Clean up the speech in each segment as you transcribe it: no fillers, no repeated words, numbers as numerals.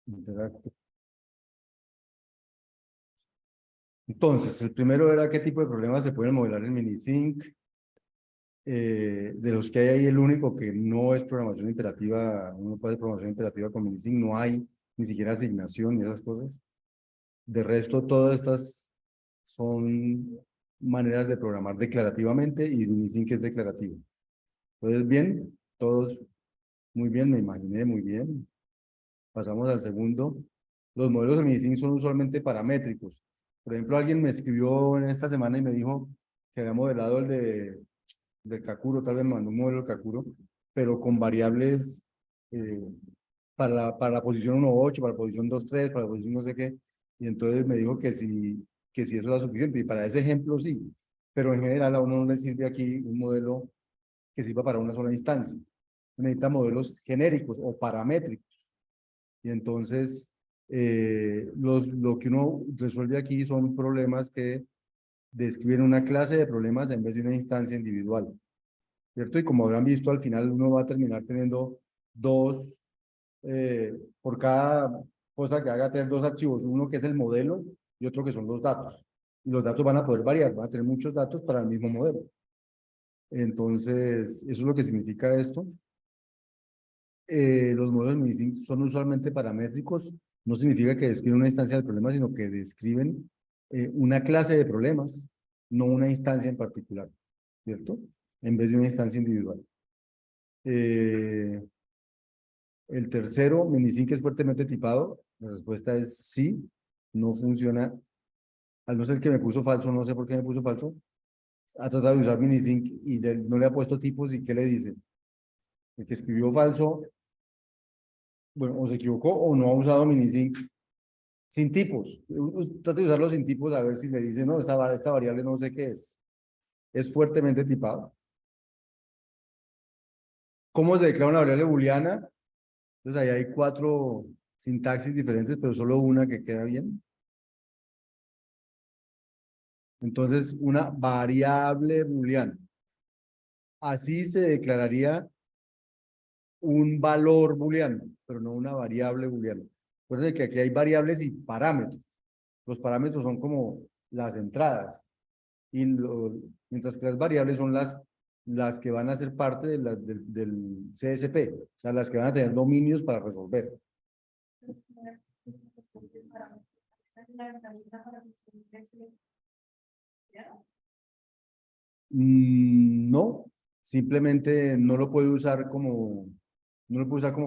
Interacto. Entonces, el primero era qué tipo de problemas se pueden modelar en Minisync. De los que hay ahí, el único que no es programación imperativa, uno puede hacer programación imperativa con Minisync, no hay ni siquiera asignación y esas cosas. De resto, todas estas son maneras de programar declarativamente y Minisync es declarativo. Entonces, bien, todos muy bien, me imaginé muy bien. Pasamos al segundo. Los modelos de Minisync son usualmente paramétricos. Por ejemplo, alguien me escribió en esta semana y me dijo que había modelado del Kakuro, tal vez me mandó un modelo del Kakuro, pero con variables eh, para la posición 1.8, para la posición 2.3, para la posición no sé qué. Y entonces me dijo que si eso era suficiente. Y para ese ejemplo sí, pero en general a uno no le sirve aquí un modelo que sirva para una sola instancia. Necesita modelos genéricos o paramétricos. Y entonces, lo que uno resuelve aquí son problemas que describen una clase de problemas en vez de una instancia individual, ¿cierto? Y como habrán visto, al final uno va a terminar teniendo dos, por cada cosa que haga, tener dos archivos, uno que es el modelo y otro que son los datos. Y los datos van a poder variar, van a tener muchos datos para el mismo modelo. Entonces, eso es lo que significa esto. Los modelos de Minisync son usualmente paramétricos, no significa que describen una instancia del problema, sino que describen una clase de problemas, no una instancia en particular, ¿cierto? En vez de una instancia individual. El tercero, Minisync es fuertemente tipado. La respuesta es sí, no funciona. Al no ser que me puso falso, no sé por qué me puso falso. Ha tratado de usar Minisync y no le ha puesto tipos y ¿qué le dice? El que escribió falso, bueno, o se equivocó o no ha usado Minisync sin tipos. Trate de usarlo sin tipos a ver si le dice, no, esta variable no sé qué es. Es fuertemente tipado. ¿Cómo se declara una variable booleana? Entonces ahí hay 4 sintaxis diferentes, pero solo una que queda bien. Entonces, una variable booleana. Así se declararía un valor booleano, pero no una variable booleana. Recuerden que aquí hay variables y parámetros. Los parámetros son como las entradas. Mientras que las variables son las que van a ser parte del CSP, o sea, las que van a tener dominios para resolver. No, simplemente no lo puede usar como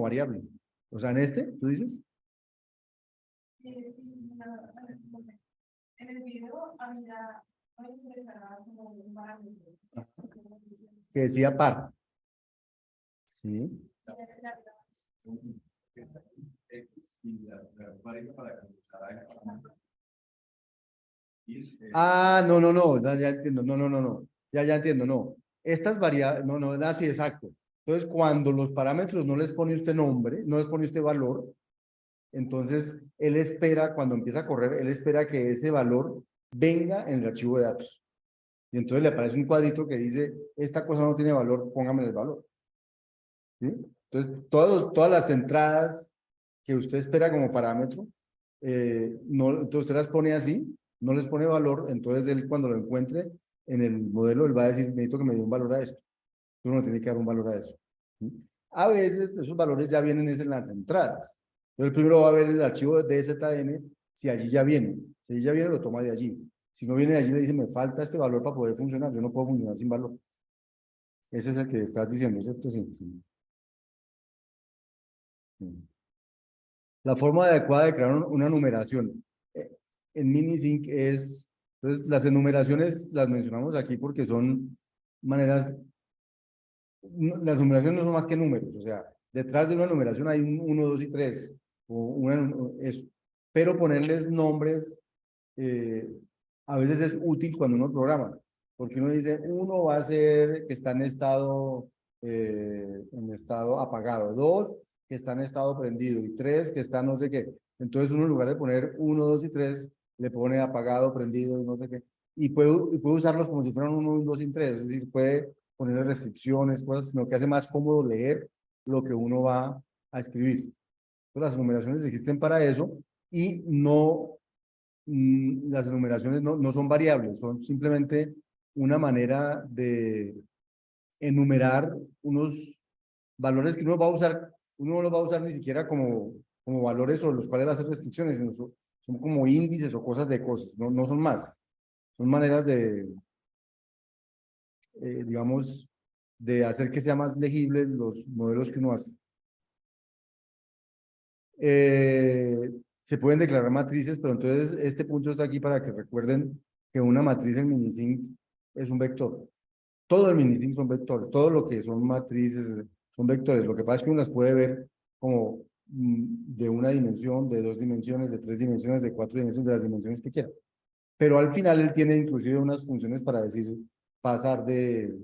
variable. O sea, en este, ¿tú dices? En el video había como un parámetro que decía par. Sí. Ah, no, no, no, ya entiendo, no, no, no, no, ya entiendo, no. Estas variables, no, no, así exacto. Entonces, cuando los parámetros no les pone usted nombre, no les pone usted valor, entonces él espera, cuando empieza a correr, él espera que ese valor venga en el archivo de datos. Y entonces le aparece un cuadrito que dice, esta cosa no tiene valor, póngame el valor. ¿Sí? Entonces, todas las entradas que usted espera como parámetro, no, entonces usted las pone así, no les pone valor, entonces él cuando lo encuentre en el modelo, él va a decir, necesito que me dé un valor a esto. Uno tiene que dar un valor a eso. ¿Sí? A veces esos valores ya vienen en las entradas. Entonces, primero va a ver el archivo de DZN, si allí ya viene. Si allí ya viene, lo toma de allí. Si no viene de allí, le dice, me falta este valor para poder funcionar. Yo no puedo funcionar sin valor. Ese es el que estás diciendo, ¿cierto? Sí, sí. Sí. La forma adecuada de crear una numeración en Minisync es, entonces las enumeraciones las mencionamos aquí porque son maneras, las numeraciones no son más que números, o sea, detrás de una numeración hay un 1, 2 y 3, eso. Pero ponerles nombres a veces es útil cuando uno programa, porque uno dice, uno va a ser que está en estado apagado, 2 que está en estado prendido y 3 que está no sé qué. Entonces uno en lugar de poner 1, 2 y 3 le pone apagado, prendido y no sé qué. Y puede usarlos como si fueran 1, 2 y 3, es decir, puede ponerle restricciones, cosas, sino que hace más cómodo leer lo que uno va a escribir. Las enumeraciones existen para eso y no, las enumeraciones no son variables, son simplemente una manera de enumerar unos valores que uno va a usar, uno no los va a usar ni siquiera como valores sobre los cuales va a hacer restricciones, sino son como índices o cosas de cosas, no son más. Son maneras de, digamos, de hacer que sea más legible los modelos que uno hace. Se pueden declarar matrices, pero entonces este punto está aquí para que recuerden que una matriz en Minisync es un vector. Todo el Minisync son vectores, todo lo que son matrices son vectores. Lo que pasa es que uno las puede ver como de una dimensión, de dos dimensiones, de tres dimensiones, de cuatro dimensiones, de las dimensiones que quiera. Pero al final él tiene inclusive unas funciones para decir, pasar de,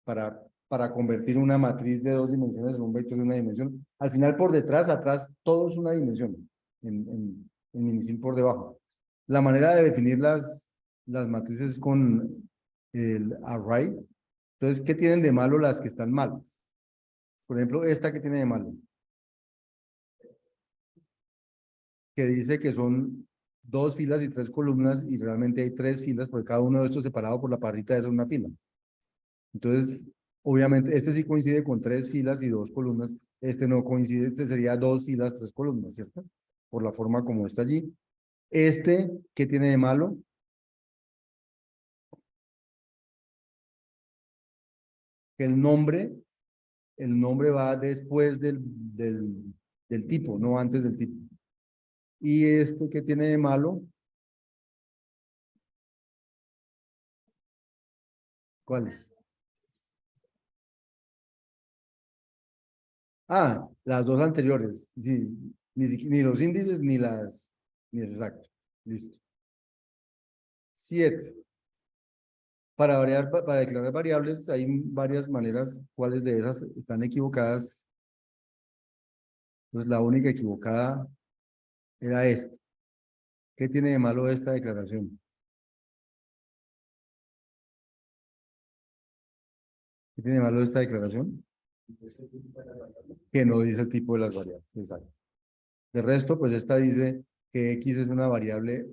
para convertir una matriz de dos dimensiones en un vector de una dimensión. Al final por detrás, atrás, todo es una dimensión en Minisync por debajo. La manera de definir las matrices es con el array. Entonces, ¿qué tienen de malo las que están malas? Por ejemplo, esta que tiene de malo, que dice que son dos filas y tres columnas y realmente hay tres filas porque cada uno de estos separado por la parrita es una fila. Entonces, obviamente, este sí coincide con tres filas y dos columnas. Este no coincide, este sería dos filas, tres columnas, ¿cierto? Por la forma como está allí. Este, ¿qué tiene de malo? Que el nombre va después del tipo, no antes del tipo. Y este, ¿qué tiene de malo? ¿Cuál es? Ah, las dos anteriores. Sí, ni los índices ni eso, exacto. Listo. 7. Para declarar variables hay varias maneras. ¿Cuáles de esas están equivocadas? Pues la única equivocada era esta. ¿Qué tiene de malo esta declaración? ¿Qué tiene de malo esta declaración? Que no dice el tipo de las variables. Exacto. De resto, pues esta dice que X es una variable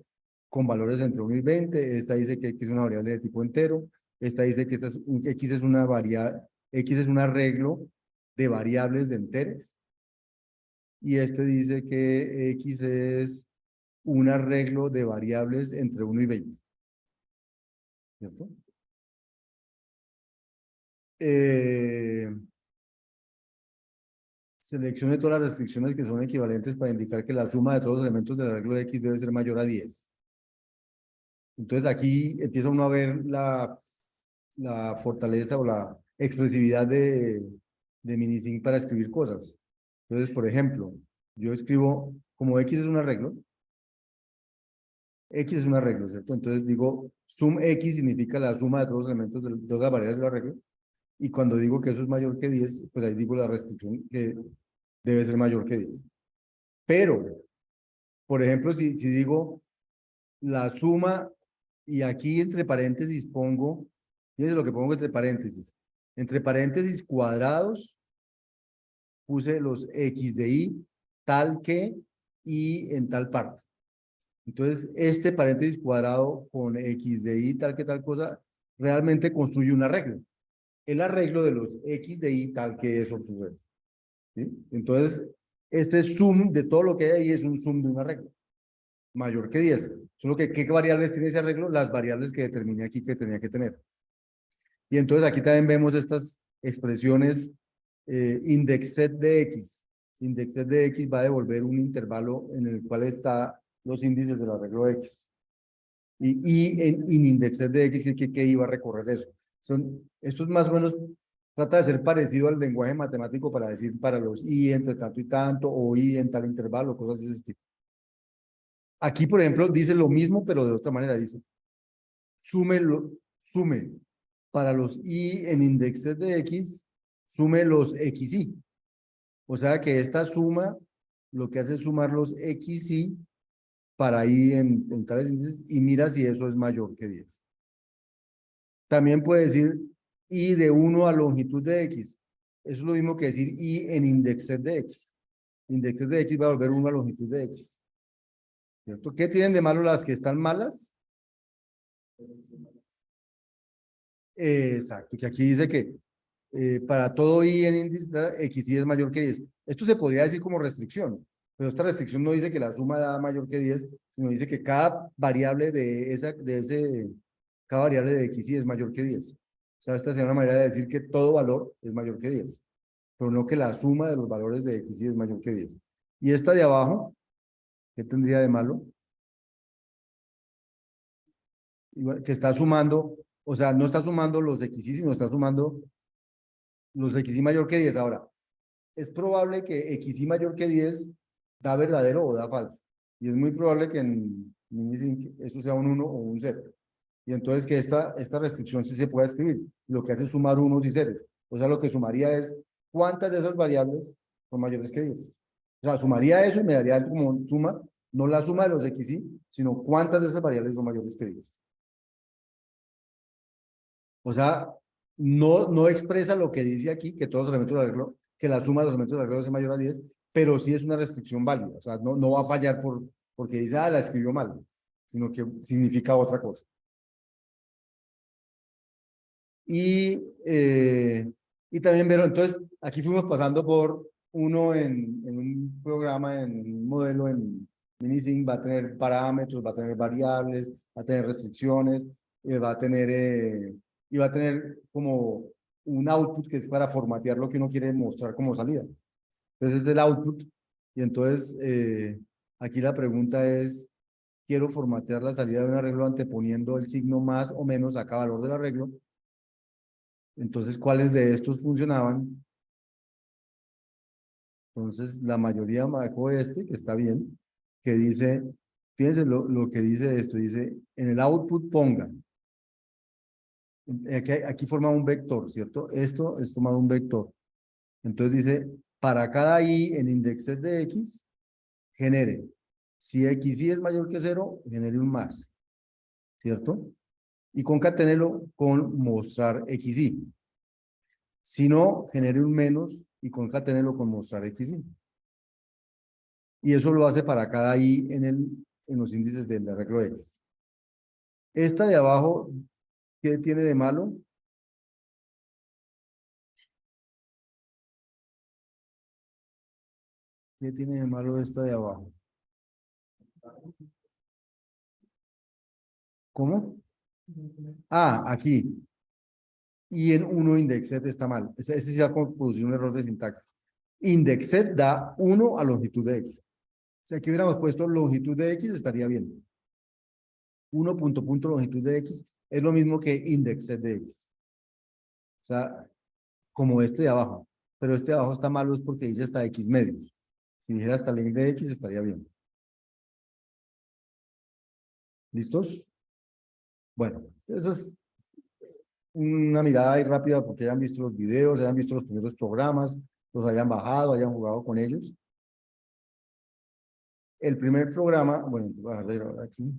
con valores entre 1 y 20. Esta dice que X es una variable de tipo entero. Esta dice que X es una variable, X es un arreglo de variables de enteros. Y este dice que X es un arreglo de variables entre 1 y 20. ¿Cierto? Eh, Seleccione todas las restricciones que son equivalentes para indicar que la suma de todos los elementos del arreglo de X debe ser mayor a 10. Entonces aquí empieza uno a ver la fortaleza o la expresividad de Minisync para escribir cosas. Entonces, por ejemplo, yo escribo, como X es un arreglo, X es un arreglo, ¿cierto? Entonces digo, sum X significa la suma de todos los elementos de todas las variables del arreglo. Y cuando digo que eso es mayor que 10, pues ahí digo la restricción que debe ser mayor que 10. Pero, por ejemplo, si digo la suma, y aquí entre paréntesis pongo, fíjense lo que pongo entre paréntesis cuadrados, puse los X de Y, tal que, y en tal parte. Entonces, este paréntesis cuadrado con X de Y, tal que tal cosa, realmente construye un arreglo. El arreglo de los X de Y, tal que eso sucede. ¿Sí? Entonces, este sum de todo lo que hay ahí es un sum de un arreglo mayor que 10. Solo que, ¿qué variables tiene ese arreglo? Las variables que determiné aquí que tenía que tener. Y entonces aquí también vemos estas expresiones indexset de X. Indexset de X va a devolver un intervalo en el cual está los índices del arreglo X. Y en indexset de X, ¿qué iba a recorrer eso? Esto es más o menos, trata de ser parecido al lenguaje matemático para decir para los Y entre tanto y tanto, o Y en tal intervalo, cosas de ese tipo. Aquí, por ejemplo, dice lo mismo, pero de otra manera. Dice, sume para los Y en indexes de X, sume los XY. O sea que esta suma lo que hace es sumar los XY para Y en tales índices y mira si eso es mayor que 10. También puede decir Y de 1 a longitud de X. Eso es lo mismo que decir Y en indexes de X. indexes de X va a volver 1 a longitud de X. ¿Cierto? ¿Qué tienen de malo las que están malas? Exacto, que aquí dice que para todo i en índice xy es mayor que 10. Esto se podría decir como restricción, pero esta restricción no dice que la suma da mayor que 10, sino dice que cada variable cada variable de xy es mayor que 10. O sea, esta sería una manera de decir que todo valor es mayor que 10, pero no que la suma de los valores de xy es mayor que 10. Y esta de abajo, ¿qué tendría de malo? Igual, que está sumando, o sea, no está sumando los xy, sino está sumando los xy mayor que 10. Ahora, es probable que xy mayor que 10 da verdadero o da falso. Y es muy probable que en Minisync eso sea un 1 o un 0. Y entonces que esta restricción sí se pueda escribir. Lo que hace es sumar unos y ceros. O sea, lo que sumaría es cuántas de esas variables son mayores que 10. O sea, sumaría eso y me daría como suma, no la suma de los xy, sino cuántas de esas variables son mayores que 10. O sea, no expresa lo que dice aquí, que todos los elementos del arreglo, que la suma de los elementos del arreglo es mayor a 10, pero sí es una restricción válida. O sea, no va a fallar porque dice, la escribió mal, sino que significa otra cosa. Y, y también ver, entonces, aquí fuimos pasando por uno en un programa, en un modelo en Minisync, va a tener parámetros, va a tener variables, va a tener restricciones, y va a tener como un output que es para formatear lo que uno quiere mostrar como salida. Entonces es el output. Y entonces aquí la pregunta es, quiero formatear la salida de un arreglo anteponiendo el signo más o menos a cada valor del arreglo. Entonces, ¿cuáles de estos funcionaban? Entonces, la mayoría marcó este, que está bien, que dice, fíjense lo que dice esto, dice, en el output pongan, aquí forma un vector, ¿cierto? Esto es formado un vector. Entonces dice, para cada i en indexes de x, genere. Si xy es mayor que 0, genere un más, ¿cierto? Y concaténelo con mostrar xy. Si no, genere un menos y concaténelo con mostrar xy. Y eso lo hace para cada i en los índices del arreglo X. Esta de abajo, ¿qué tiene de malo? ¿Qué tiene de malo esta de abajo? ¿Cómo? Ah, aquí. Y en 1 indexed está mal. Ese sí va a producir un error de sintaxis. Indexed da 1 a longitud de X. Si aquí hubiéramos puesto longitud de X, estaría bien. 1 punto longitud de X es lo mismo que indexed de X. O sea, como este de abajo. Pero este de abajo está malo es porque dice hasta X medios. Si dijera hasta length de X, estaría bien. ¿Listos? Bueno, eso es una mirada ahí rápida porque hayan visto los videos, hayan visto los primeros programas, los hayan bajado, hayan jugado con ellos. El primer programa, bueno, voy a dejar de grabar aquí.